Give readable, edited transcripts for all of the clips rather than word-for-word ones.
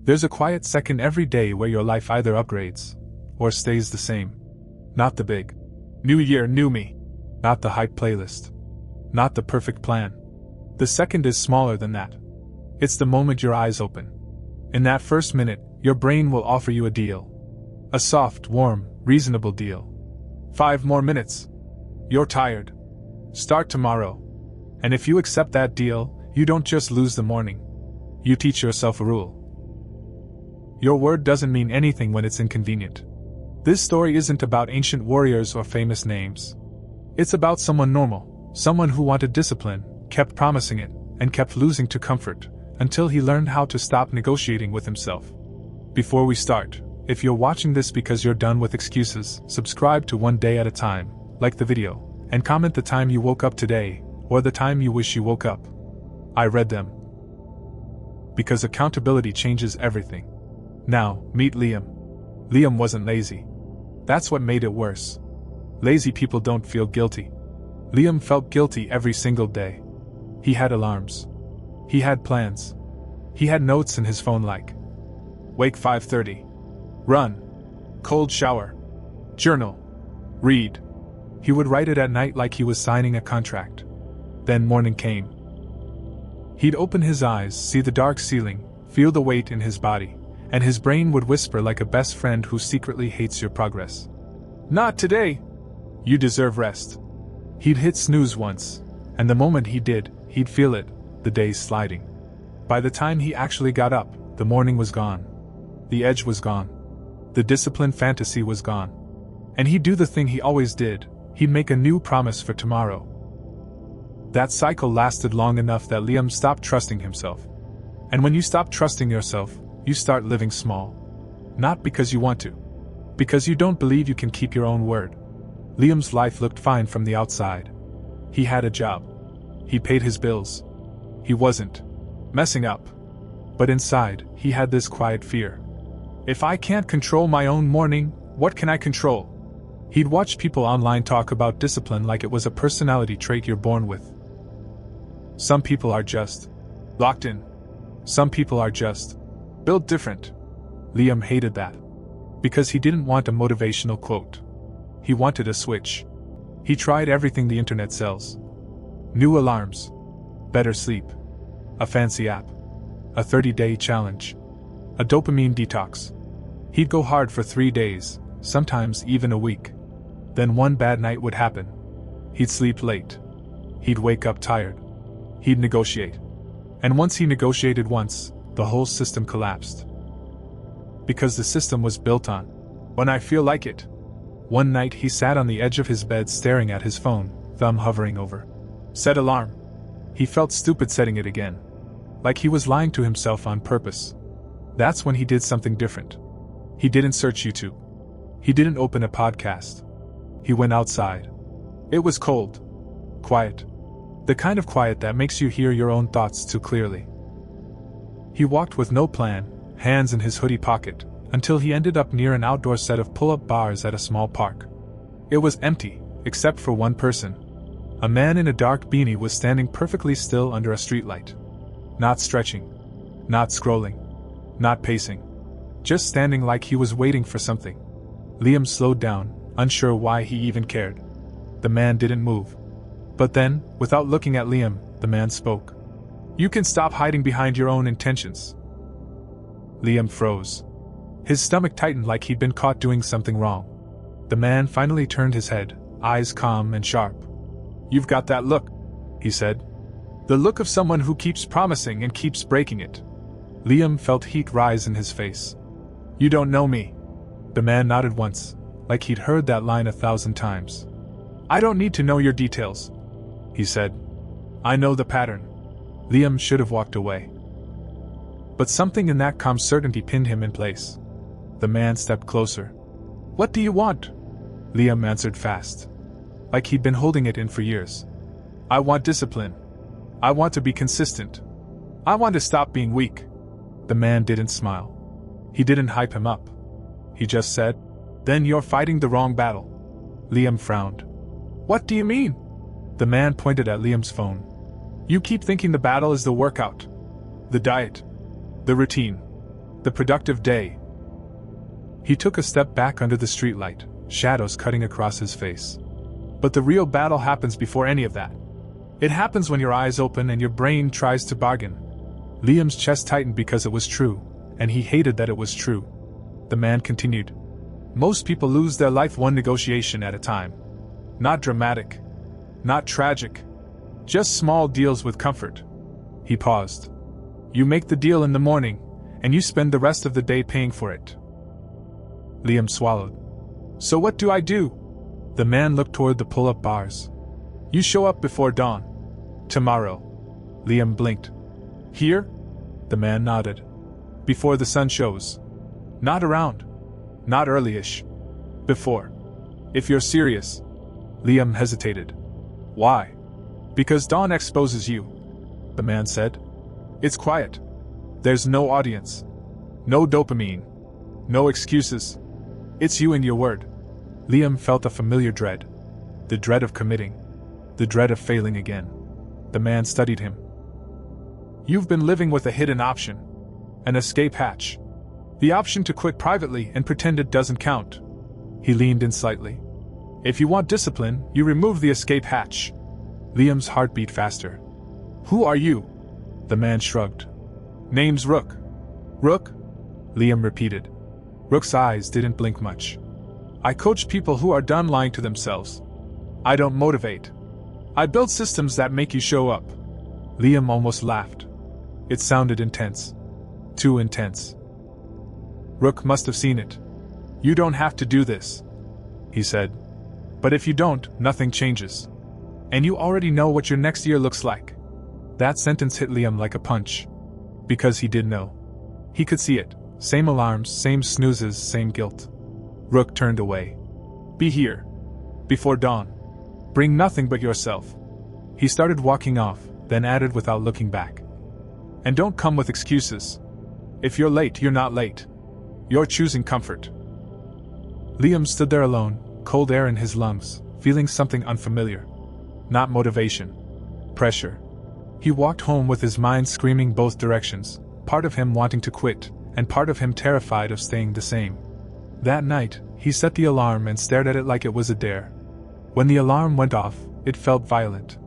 There's a quiet second every day where your life either upgrades or stays the same. Not the big New Year, New Me. Not the hype playlist. Not the perfect plan. The second is smaller than that. It's the moment your eyes open. In that first minute, your brain will offer you a deal. A soft, warm, reasonable deal. 5 more minutes. You're tired. Start tomorrow. And if you accept that deal, you don't just lose the morning. You teach yourself a rule. Your word doesn't mean anything when it's inconvenient. This story isn't about ancient warriors or famous names. It's about someone normal, someone who wanted discipline, kept promising it, and kept losing to comfort, until he learned how to stop negotiating with himself. Before we start, if you're watching this because you're done with excuses, subscribe to One Day at a Time, like the video, and comment the time you woke up today, or the time you wish you woke up. I read them. Because accountability changes everything. Now, meet Liam. Liam wasn't lazy. That's what made it worse. Lazy people don't feel guilty. Liam felt guilty every single day. He had alarms. He had plans. He had notes in his phone like: wake 5:30. Run. Cold shower. Journal. Read. He would write it at night like he was signing a contract. Then morning came. He'd open his eyes, see the dark ceiling, feel the weight in his body, and his brain would whisper like a best friend who secretly hates your progress. Not today! You deserve rest. He'd hit snooze once, and the moment he did, he'd feel it, the days sliding. By the time he actually got up, the morning was gone. The edge was gone. The discipline fantasy was gone. And he'd do the thing he always did, he'd make a new promise for tomorrow. That cycle lasted long enough that Liam stopped trusting himself. And when you stop trusting yourself, you start living small. Not because you want to. Because you don't believe you can keep your own word. Liam's life looked fine from the outside. He had a job. He paid his bills. He wasn't messing up. But inside, he had this quiet fear. If I can't control my own morning, what can I control? He'd watch people online talk about discipline like it was a personality trait you're born with. Some people are just locked in. Some people are just built different. Liam hated that. Because he didn't want a motivational quote. He wanted a switch. He tried everything the internet sells. New alarms. Better sleep. A fancy app. A 30-day challenge. A dopamine detox. He'd go hard for 3 days, sometimes even a week. Then one bad night would happen. He'd sleep late. He'd wake up tired. He'd negotiate. And once he negotiated once, the whole system collapsed. Because the system was built on when I feel like it. One night he sat on the edge of his bed staring at his phone, thumb hovering over set alarm. He felt stupid setting it again. Like he was lying to himself on purpose. That's when he did something different. He didn't search YouTube. He didn't open a podcast. He went outside. It was cold. Quiet. The kind of quiet that makes you hear your own thoughts too clearly. He walked with no plan, hands in his hoodie pocket, until he ended up near an outdoor set of pull-up bars at a small park. It was empty, except for one person. A man in a dark beanie was standing perfectly still under a streetlight. Not stretching. Not scrolling. Not pacing. Just standing like he was waiting for something. Liam slowed down, unsure why he even cared. The man didn't move. But then, without looking at Liam, the man spoke. You can stop hiding behind your own intentions. Liam froze. His stomach tightened like he'd been caught doing something wrong. The man finally turned his head, eyes calm and sharp. You've got that look, he said. The look of someone who keeps promising and keeps breaking it. Liam felt heat rise in his face. You don't know me. The man nodded once, like he'd heard that line 1,000 times. I don't need to know your details, he said. I know the pattern. Liam should have walked away. But something in that calm certainty pinned him in place. The man stepped closer. What do you want? Liam answered fast. Like he'd been holding it in for years. I want discipline. I want to be consistent. I want to stop being weak. The man didn't smile. He didn't hype him up. He just said, Then you're fighting the wrong battle. Liam frowned. What do you mean? The man pointed at Liam's phone. You keep thinking the battle is the workout, the diet, the routine. The productive day. He took a step back under the streetlight, shadows cutting across his face. But the real battle happens before any of that. It happens when your eyes open and your brain tries to bargain. Liam's chest tightened because it was true, and he hated that it was true. The man continued. Most people lose their life one negotiation at a time. Not dramatic. Not tragic. Just small deals with comfort. He paused. You make the deal in the morning, and you spend the rest of the day paying for it. Liam swallowed. So what do I do? The man looked toward the pull-up bars. You show up before dawn. Tomorrow. Liam blinked. Here? The man nodded. Before the sun shows. Not around. Not early-ish. Before. If you're serious. Liam hesitated. Why? Because dawn exposes you. The man said. It's quiet. There's no audience. No dopamine. No excuses. It's you and your word. Liam felt a familiar dread. The dread of committing. The dread of failing again. The man studied him. You've been living with a hidden option. An escape hatch. The option to quit privately and pretend it doesn't count. He leaned in slightly. If you want discipline, you remove the escape hatch. Liam's heart beat faster. Who are you? The man shrugged. Name's Rook. Rook? Liam repeated. Rook's eyes didn't blink much. I coach people who are done lying to themselves. I don't motivate. I build systems that make you show up. Liam almost laughed. It sounded intense. Too intense. Rook must have seen it. You don't have to do this, he said. But if you don't, nothing changes. And you already know what your next year looks like. That sentence hit Liam like a punch. Because he did know. He could see it. Same alarms, same snoozes, same guilt. Rook turned away. Be here. Before dawn. Bring nothing but yourself. He started walking off, then added without looking back. And don't come with excuses. If you're late, you're not late. You're choosing comfort. Liam stood there alone, cold air in his lungs, feeling something unfamiliar. Not motivation. Pressure. He walked home with his mind screaming both directions, part of him wanting to quit, and part of him terrified of staying the same. That night, he set the alarm and stared at it like it was a dare. When the alarm went off, it felt violent.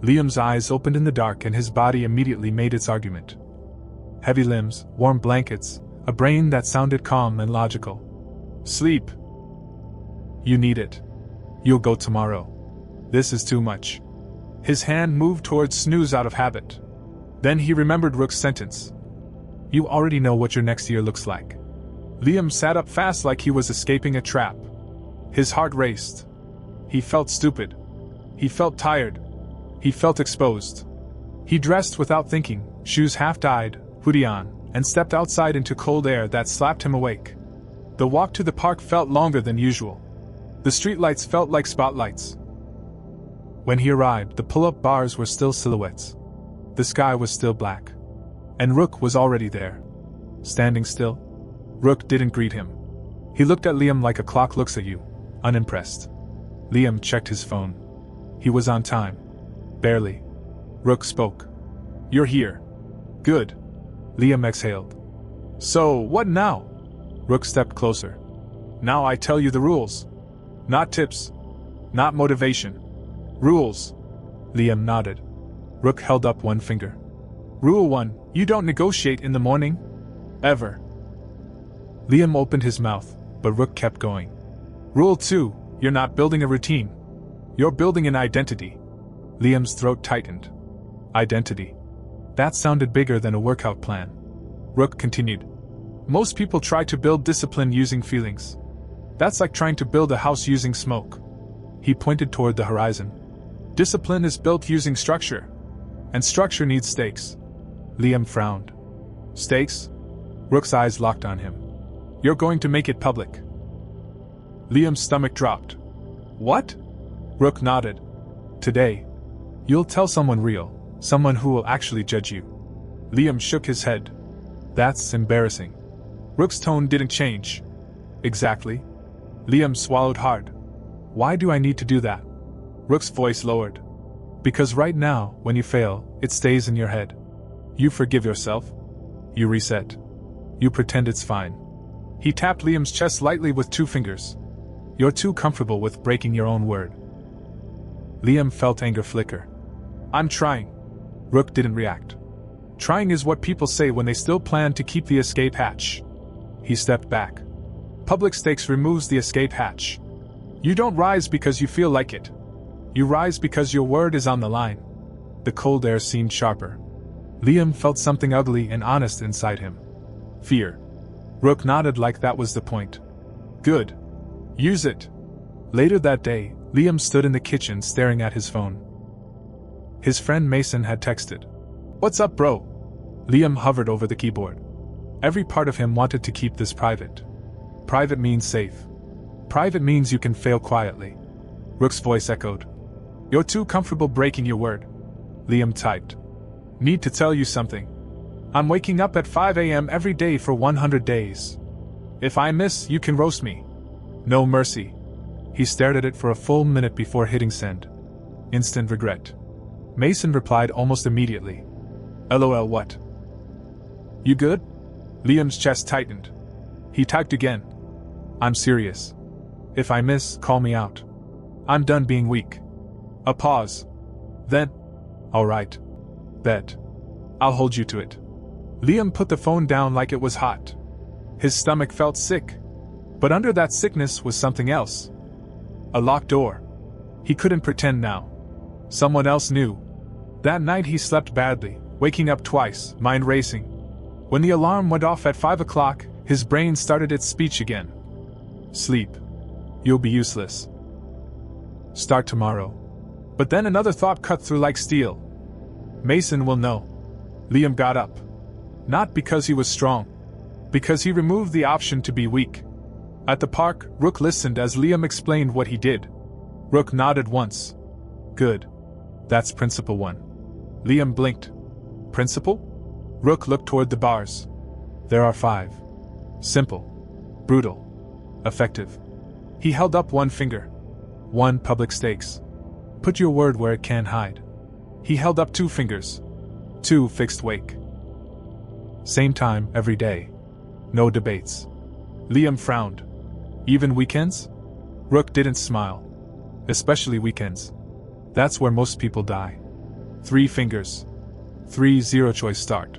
Liam's eyes opened in the dark and his body immediately made its argument. Heavy limbs, warm blankets, a brain that sounded calm and logical. Sleep. You need it. You'll go tomorrow. This is too much. His hand moved towards snooze out of habit. Then he remembered Rook's sentence. You already know what your next year looks like. Liam sat up fast like he was escaping a trap. His heart raced. He felt stupid. He felt tired. He felt exposed. He dressed without thinking, shoes half-dyed, hoodie on, and stepped outside into cold air that slapped him awake. The walk to the park felt longer than usual. The streetlights felt like spotlights. When he arrived, the pull-up bars were still silhouettes. The sky was still black. And Rook was already there. Standing still. Rook didn't greet him. He looked at Liam like a clock looks at you, unimpressed. Liam checked his phone. He was on time. Barely. Rook spoke. You're here. Good. Liam exhaled. So, what now? Rook stepped closer. Now I tell you the rules. Not tips. Not motivation. Rules. Liam nodded. Rook held up one finger. Rule 1, you don't negotiate in the morning. Ever. Liam opened his mouth, but Rook kept going. Rule 2, you're not building a routine. You're building an identity. Liam's throat tightened. Identity. That sounded bigger than a workout plan. Rook continued. Most people try to build discipline using feelings. That's like trying to build a house using smoke. He pointed toward the horizon. Discipline is built using structure. And structure needs stakes. Liam frowned. Stakes? Rook's eyes locked on him. You're going to make it public. Liam's stomach dropped. What? Rook nodded. Today. You'll tell someone real, someone who will actually judge you. Liam shook his head. That's embarrassing. Rook's tone didn't change. Exactly. Liam swallowed hard. Why do I need to do that? Rook's voice lowered. Because right now, when you fail, it stays in your head. You forgive yourself. You reset. You pretend it's fine. He tapped Liam's chest lightly with 2 fingers. You're too comfortable with breaking your own word. Liam felt anger flicker. I'm trying. Rook didn't react. Trying is what people say when they still plan to keep the escape hatch. He stepped back. Public stakes removes the escape hatch. You don't rise because you feel like it. You rise because your word is on the line. The cold air seemed sharper. Liam felt something ugly and honest inside him. Fear. Rook nodded like that was the point. Good. Use it. Later that day, Liam stood in the kitchen staring at his phone. His friend Mason had texted. What's up, bro? Liam hovered over the keyboard. Every part of him wanted to keep this private. Private means safe. Private means you can fail quietly. Rook's voice echoed. You're too comfortable breaking your word. Liam typed. Need to tell you something. I'm waking up at 5 a.m. every day for 100 days. If I miss, you can roast me. No mercy. He stared at it for a full minute before hitting send. Instant regret. Mason replied almost immediately. LOL what? You good? Liam's chest tightened. He typed again. I'm serious. If I miss, call me out. I'm done being weak. A pause. Then. Alright. Bet. I'll hold you to it. Liam put the phone down like it was hot. His stomach felt sick. But under that sickness was something else. A locked door. He couldn't pretend now. Someone else knew. That night he slept badly, waking up twice, mind racing. When the alarm went off at 5 o'clock, his brain started its speech again. Sleep. You'll be useless. Start tomorrow. But then another thought cut through like steel. Mason will know. Liam got up. Not because he was strong. Because he removed the option to be weak. At the park, Rook listened as Liam explained what he did. Rook nodded once. Good. That's principle 1. Liam blinked. Principle? Rook looked toward the bars. There are 5. Simple. Brutal. Effective. He held up one finger. 1 public stakes. Put your word where it can't hide. He held up 2 fingers. 2 fixed wake. Same time, every day. No debates. Liam frowned. Even weekends? Rook didn't smile. Especially weekends. That's where most people die. 3 fingers. 3 zero-choice start.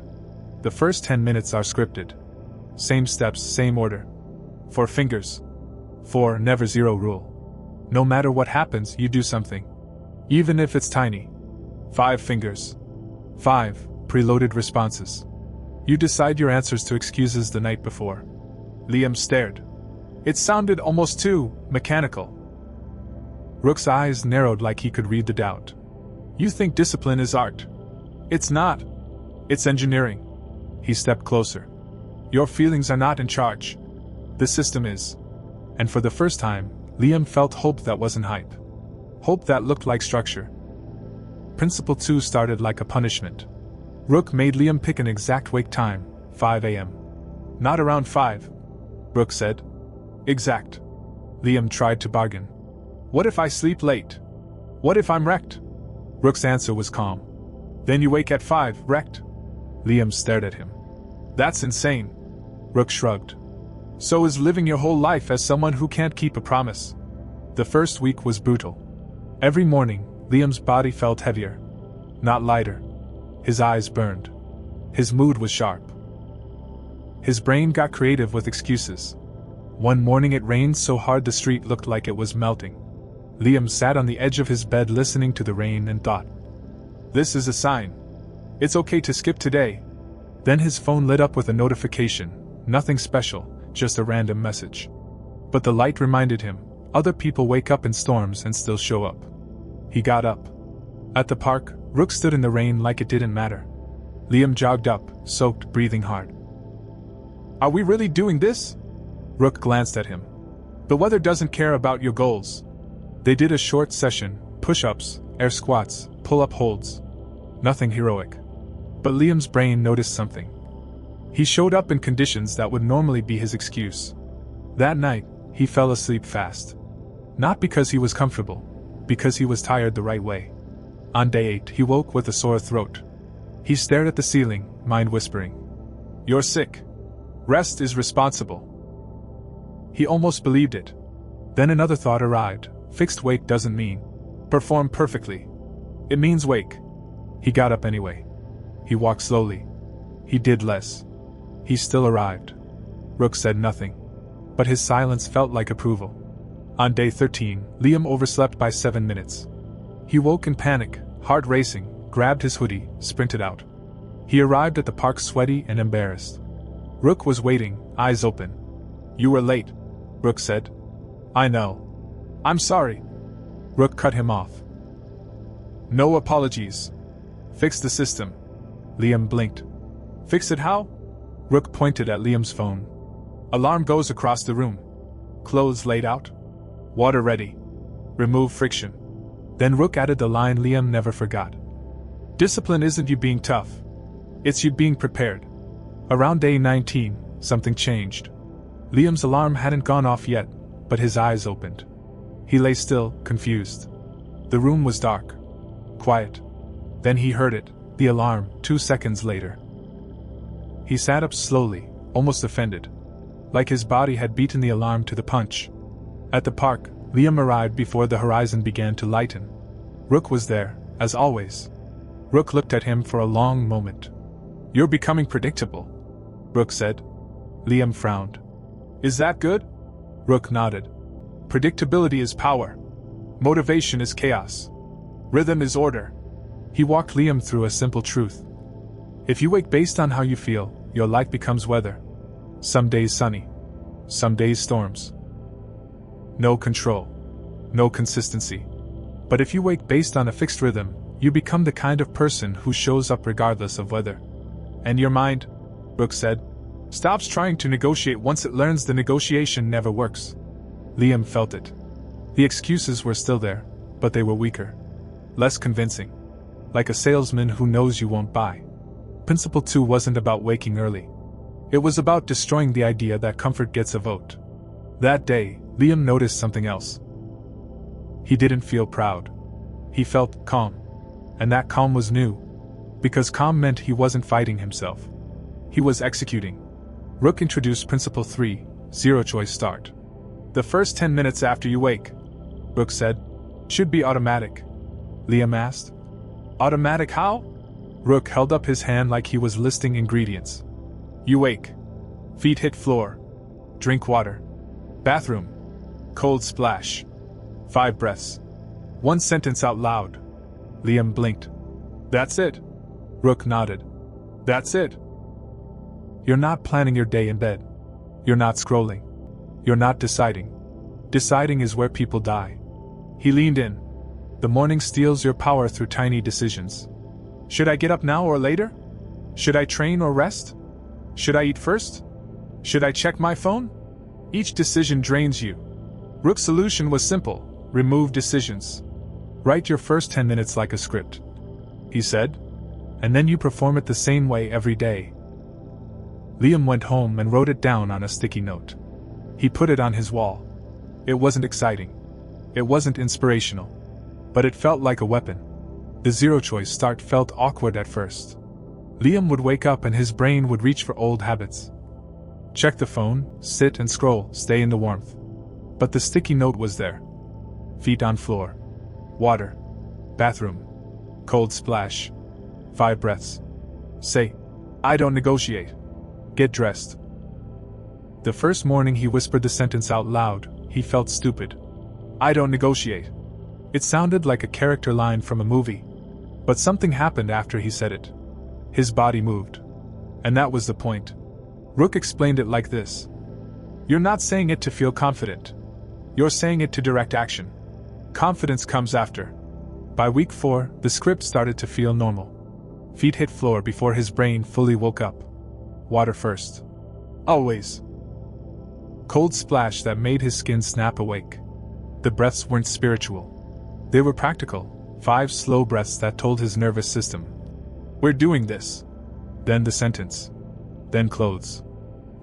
The first 10 minutes are scripted. Same steps, same order. 4 fingers. 4 never zero rule. No matter what happens, you do something. Even if it's tiny. 5 fingers. 5 preloaded responses. You decide your answers to excuses the night before. Liam stared. It sounded almost too mechanical. Rook's eyes narrowed like he could read the doubt. You think discipline is art. It's not. It's engineering. He stepped closer. Your feelings are not in charge. The system is. And for the first time, Liam felt hope that wasn't hype. Hope that looked like structure. Principle 2 started like a punishment. Rook made Liam pick an exact wake time, 5 a.m. Not around 5. Rook said. Exact. Liam tried to bargain. What if I sleep late? What if I'm wrecked? Rook's answer was calm. Then you wake at 5, wrecked. Liam stared at him. That's insane. Rook shrugged. So is living your whole life as someone who can't keep a promise. The first week was brutal. Every morning, Liam's body felt heavier. Not lighter. His eyes burned. His mood was sharp. His brain got creative with excuses. One morning it rained so hard the street looked like it was melting. Liam sat on the edge of his bed listening to the rain and thought. This is a sign. It's okay to skip today. Then his phone lit up with a notification. Nothing special, just a random message. But the light reminded him, other people wake up in storms and still show up. He got up. At the park, Rook stood in the rain like it didn't matter. Liam jogged up, soaked, breathing hard. Are we really doing this? Rook glanced at him. The weather doesn't care about your goals. They did a short session, push-ups, air squats, pull-up holds. Nothing heroic. But Liam's brain noticed something. He showed up in conditions that would normally be his excuse. That night, he fell asleep fast. Not because he was comfortable, because he was tired the right way. On day 8, he woke with a sore throat. He stared at the ceiling, mind whispering. You're sick. Rest is responsible. He almost believed it. Then another thought arrived. Fixed wake doesn't mean perform perfectly. It means wake. He got up anyway. He walked slowly. He did less. He still arrived. Rook said nothing. But his silence felt like approval. On day 13, Liam overslept by 7 minutes. He woke in panic, heart racing, grabbed his hoodie, sprinted out. He arrived at the park sweaty and embarrassed. Rook was waiting, eyes open. "You were late," Rook said. "I know. I'm sorry." Rook cut him off. "No apologies. Fix the system." Liam blinked. "Fix it how?" Rook pointed at Liam's phone. "Alarm goes across the room. Clothes laid out. Water ready. Remove friction." Then Rook added the line Liam never forgot. "Discipline isn't you being tough. It's you being prepared." Around day 19, something changed. Liam's alarm hadn't gone off yet, but his eyes opened. He lay still, confused. The room was dark. Quiet. Then he heard it, the alarm, 2 seconds later. He sat up slowly, almost offended. Like his body had beaten the alarm to the punch. At the park, Liam arrived before the horizon began to lighten. Rook was there, as always. Rook looked at him for a long moment. "You're becoming predictable," Rook said. Liam frowned. "Is that good?" Rook nodded. "Predictability is power. Motivation is chaos. Rhythm is order." He walked Liam through a simple truth. If you wake based on how you feel, your life becomes weather. Some days sunny. Some days storms. No control. No consistency. But if you wake based on a fixed rhythm, you become the kind of person who shows up regardless of weather. And your mind, Rook said, stops trying to negotiate once it learns the negotiation never works. Liam felt it. The excuses were still there, but they were weaker. Less convincing. Like a salesman who knows you won't buy. Principle 2 wasn't about waking early. It was about destroying the idea that comfort gets a vote. That day, Liam noticed something else. He didn't feel proud. He felt calm. And that calm was new. Because calm meant he wasn't fighting himself. He was executing. Rook introduced Principle 3, Zero Choice Start. The first 10 minutes after you wake, Rook said, should be automatic. Liam asked. Automatic how? Rook held up his hand like he was listing ingredients. You wake. Feet hit floor. Drink water. Bathroom. Cold splash. 5 breaths. 1 sentence out loud. Liam blinked. That's it. Rook nodded. That's it. You're not planning your day in bed. You're not scrolling. You're not deciding. Deciding is where people die. He leaned in. The morning steals your power through tiny decisions. Should I get up now or later? Should I train or rest? Should I eat first? Should I check my phone? Each decision drains you. Rook's solution was simple. Remove decisions. Write your first 10 minutes like a script, he said, and then you perform it the same way every day. Liam went home and wrote it down on a sticky note. He put it on his wall. It wasn't exciting. It wasn't inspirational. But it felt like a weapon. The zero-choice start felt awkward at first. Liam would wake up and his brain would reach for old habits. Check the phone, sit and scroll, stay in the warmth. But the sticky note was there. Feet on floor. Water. Bathroom. Cold splash. 5 breaths. Say, I don't negotiate. Get dressed. The first morning he whispered the sentence out loud, he felt stupid. I don't negotiate. It sounded like a character line from a movie. But something happened after he said it. His body moved. And that was the point. Rook explained it like this. You're not saying it to feel confident. You're saying it to direct action. Confidence comes after. By week 4, the script started to feel normal. Feet hit floor before his brain fully woke up. Water first. Always. Cold splash that made his skin snap awake. The breaths weren't spiritual. They were practical. 5 slow breaths that told his nervous system. We're doing this. Then the sentence. Then clothes.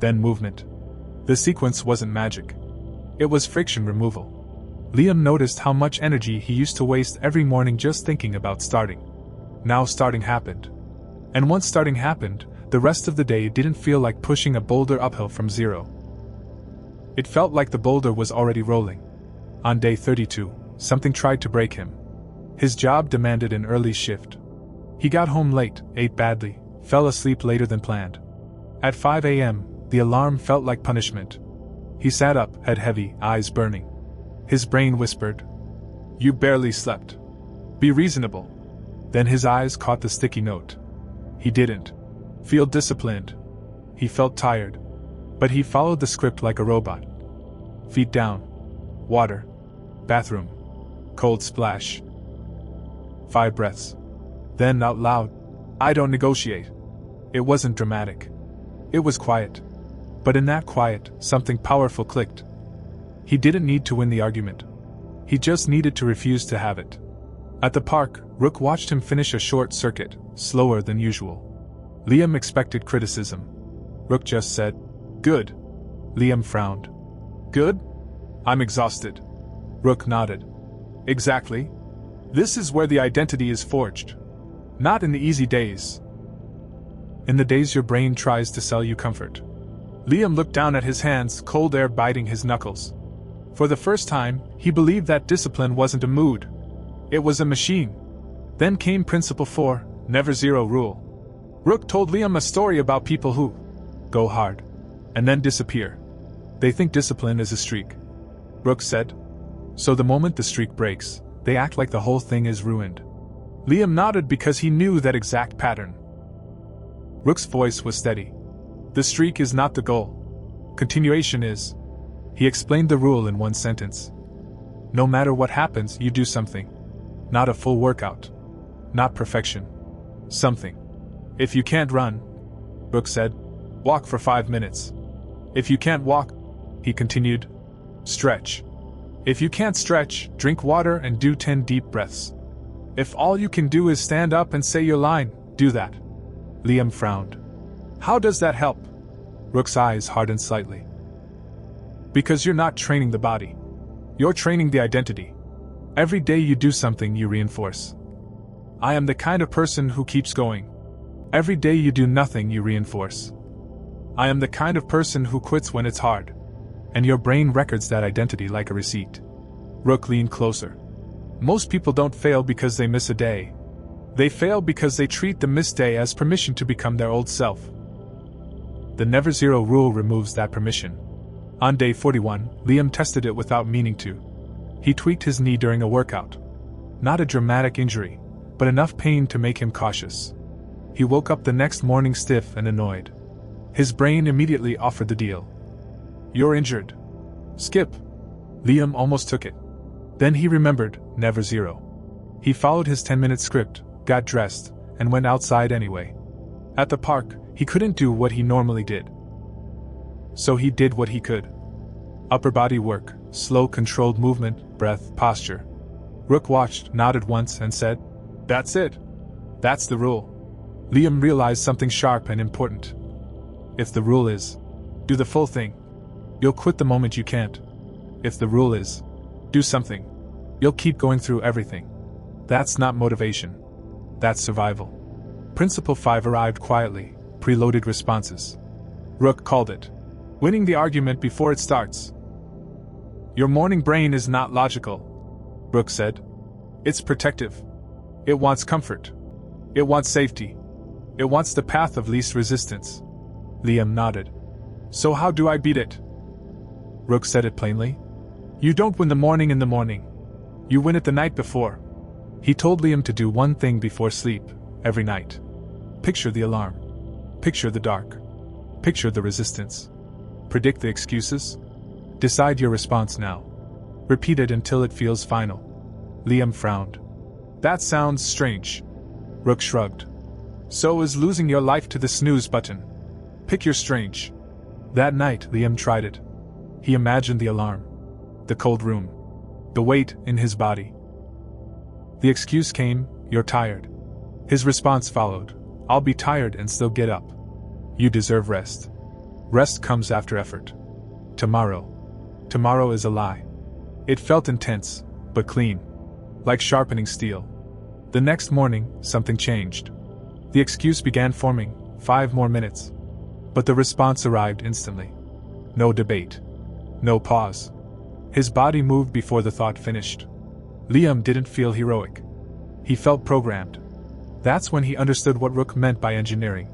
Then movement. The sequence wasn't magic. It was friction removal. Liam noticed how much energy he used to waste every morning just thinking about starting. Now starting happened. And once starting happened, The rest of the day didn't feel like pushing a boulder uphill from zero. It felt like the boulder was already rolling. On day 32, something tried to break him. His job demanded an early shift. He got home late, ate badly, fell asleep later than planned. At 5 a.m., the alarm felt like punishment. He sat up, head heavy, eyes burning. His brain whispered, "You barely slept. Be reasonable." Then his eyes caught the sticky note. He didn't feel disciplined. He felt tired. But he followed the script like a robot. Feet down. Water. Bathroom. Cold splash. 5 breaths. Then out loud, "I don't negotiate." It wasn't dramatic. It was quiet. But in that quiet, something powerful clicked. He didn't need to win the argument. He just needed to refuse to have it. At the park, Rook watched him finish a short circuit, slower than usual. Liam expected criticism. Rook just said, "Good." Liam frowned. "Good? I'm exhausted." Rook nodded. "Exactly. This is where the identity is forged. Not in the easy days. In the days your brain tries to sell you comfort." Liam looked down at his hands, cold air biting his knuckles. For the first time, he believed that discipline wasn't a mood. It was a machine. Then came Principle 4, Never Zero Rule. Rook told Liam a story about people who go hard and then disappear. They think discipline is a streak. Rook said. So the moment the streak breaks, they act like the whole thing is ruined. Liam nodded because he knew that exact pattern. Rook's voice was steady. The streak is not the goal. Continuation is. He explained the rule in one sentence. No matter what happens, you do something. Not a full workout. Not perfection. Something. If you can't run, Rook said, walk for 5 minutes. If you can't walk, he continued, stretch. If you can't stretch, drink water and do 10 deep breaths. If all you can do is stand up and say your line, do that. Liam frowned. How does that help? Rook's eyes hardened slightly. Because you're not training the body. You're training the identity. Every day you do something you reinforce. I am the kind of person who keeps going. Every day you do nothing you reinforce. I am the kind of person who quits when it's hard. And your brain records that identity like a receipt. Rook leaned closer. Most people don't fail because they miss a day. They fail because they treat the missed day as permission to become their old self. The Never Zero rule removes that permission. On day 41, Liam tested it without meaning to. He tweaked his knee during a workout. Not a dramatic injury, but enough pain to make him cautious. He woke up the next morning stiff and annoyed. His brain immediately offered the deal. You're injured. Skip. Liam almost took it. Then he remembered, Never Zero. He followed his 10-minute script, got dressed, and went outside anyway. At the park, he couldn't do what he normally did. So he did what he could. Upper body work, slow controlled movement, breath, posture. Rook watched, nodded once and said, That's it. That's the rule. Liam realized something sharp and important. If the rule is, do the full thing, you'll quit the moment you can't. If the rule is, do something, you'll keep going through everything. That's not motivation. That's survival. Principle 5 arrived quietly, preloaded responses. Rook called it. Winning the argument before it starts. Your morning brain is not logical, Rook said. It's protective. It wants comfort. It wants safety. It wants the path of least resistance. Liam nodded. So how do I beat it? Rook said it plainly. You don't win the morning in the morning. You win it the night before. He told Liam to do one thing before sleep, every night. Picture the alarm. Picture the dark. Picture the resistance. Predict the excuses. Decide your response now. Repeat it until it feels final. Liam frowned. That sounds strange. Rook shrugged. So is losing your life to the snooze button. Pick your strange. That night, Liam tried it. He imagined the alarm. The cold room. The weight in his body. The excuse came, you're tired. His response followed, I'll be tired and still get up. You deserve rest. Rest comes after effort. Tomorrow. Tomorrow is a lie. It felt intense, but clean. Like sharpening steel. The next morning, something changed. The excuse began forming, 5 more minutes. But the response arrived instantly. No debate. No pause. His body moved before the thought finished. Liam didn't feel heroic. He felt programmed. That's when he understood what Rook meant by engineering.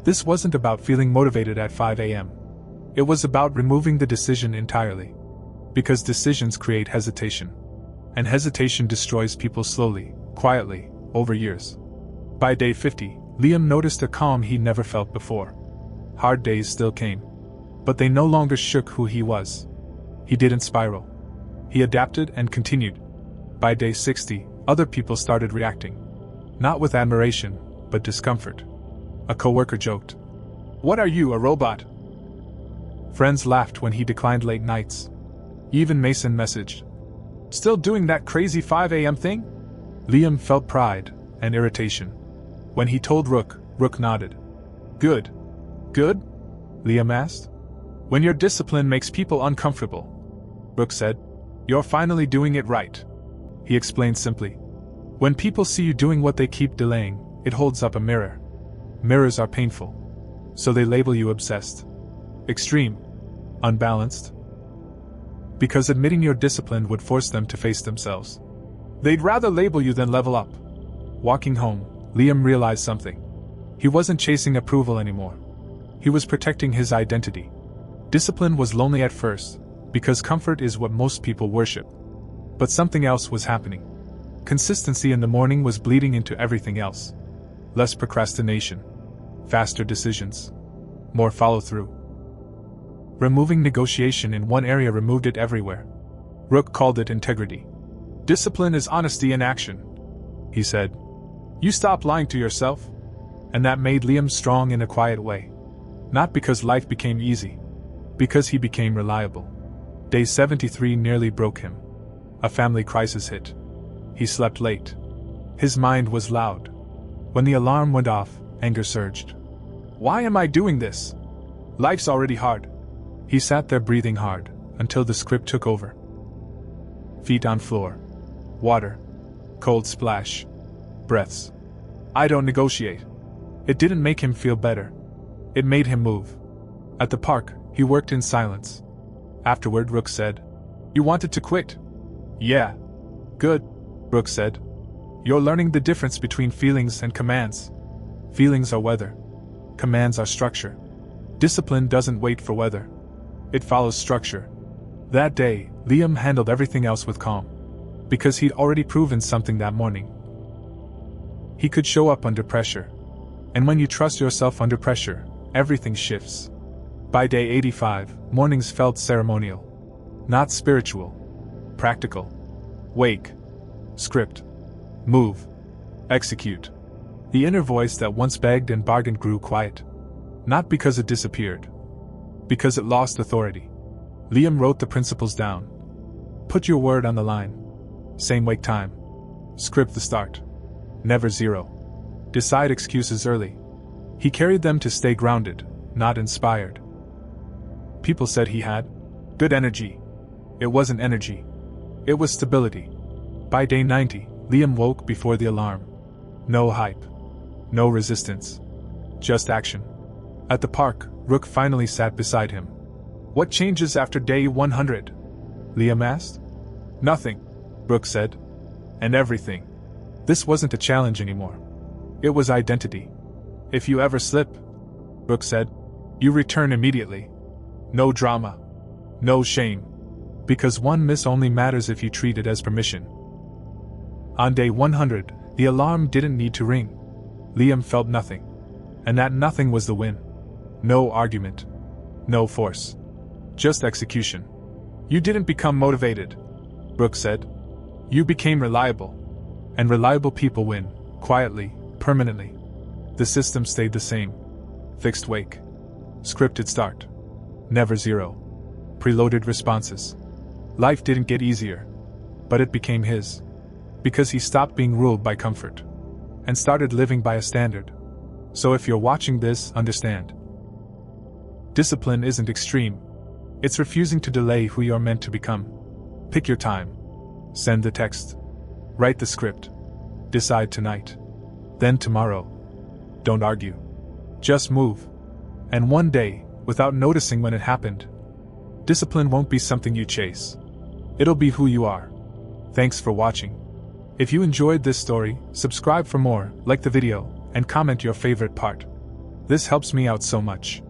This wasn't about feeling motivated at 5 a.m. It was about removing the decision entirely. Because decisions create hesitation. And hesitation destroys people slowly, quietly, over years. By day 50, Liam noticed a calm he never felt before. Hard days still came. But they no longer shook who he was. He didn't spiral. He adapted and continued. By day 60, other people started reacting. Not with admiration, but discomfort. A coworker joked, "What are you, a robot?" Friends laughed when he declined late nights. Even Mason messaged, "Still doing that crazy 5 a.m. thing?" Liam felt pride and irritation. When he told Rook, Rook nodded. "Good. Good?" Liam asked. "When your discipline makes people uncomfortable," Rook said, "you're finally doing it right." He explained simply. When people see you doing what they keep delaying, it holds up a mirror. Mirrors are painful. So they label you obsessed, extreme, unbalanced. Because admitting you're disciplined would force them to face themselves. They'd rather label you than level up. Walking home, Liam realized something. He wasn't chasing approval anymore. He was protecting his identity. Discipline was lonely at first, because comfort is what most people worship. But something else was happening. Consistency in the morning was bleeding into everything else. Less procrastination. Faster decisions. More follow-through. Removing negotiation in one area removed it everywhere. Rook called it integrity. "Discipline is honesty in action," he said. "You stop lying to yourself." And that made Liam strong in a quiet way. Not because life became easy. Because he became reliable. Day 73 nearly broke him. A family crisis hit. He slept late. His mind was loud. When the alarm went off, anger surged. "Why am I doing this? Life's already hard." He sat there breathing hard, until the script took over. Feet on floor. Water. Cold splash. Breaths. "I don't negotiate." It didn't make him feel better. It made him move. At the park, he worked in silence. Afterward, Rook said, "You wanted to quit?" "Yeah." "Good," Rook said. "You're learning the difference between feelings and commands. Feelings are weather. Commands are structure. Discipline doesn't wait for weather. It follows structure." That day, Liam handled everything else with calm. Because he'd already proven something that morning. He could show up under pressure. And when you trust yourself under pressure, everything shifts. By day 85, mornings felt ceremonial. Not spiritual. Practical. Wake. Script. Move. Execute. The inner voice that once begged and bargained grew quiet. Not because it disappeared. Because it lost authority. Liam wrote the principles down. Put your word on the line. Same wake time. Script the start. Never zero. Decide excuses early. He carried them to stay grounded, not inspired. People said he had good energy. It wasn't energy. It was stability. By day 90, Liam woke before the alarm. No hype. No resistance. Just action. At the park, Rook finally sat beside him. "What changes after day 100? Liam asked. "Nothing," Rook said. "And everything." This wasn't a challenge anymore. It was identity. "If you ever slip," Rook said, "you return immediately. No drama. No shame. Because one miss only matters if you treat it as permission." On day 100, the alarm didn't need to ring. Liam felt nothing. And that nothing was the win. No argument. No force. Just execution. "You didn't become motivated," Rook said. "You became reliable. And reliable people win, quietly, permanently." The system stayed the same. Fixed wake. Scripted start. Never zero. Preloaded responses. Life didn't get easier. But it became his. Because he stopped being ruled by comfort. And started living by a standard. So if you're watching this, understand. Discipline isn't extreme. It's refusing to delay who you're meant to become. Pick your time. Send the text. Write the script. Decide tonight. Then tomorrow. Don't argue. Just move. And one day, without noticing when it happened, discipline won't be something you chase. It'll be who you are. Thanks for watching. If you enjoyed this story, subscribe for more, like the video, and comment your favorite part. This helps me out so much.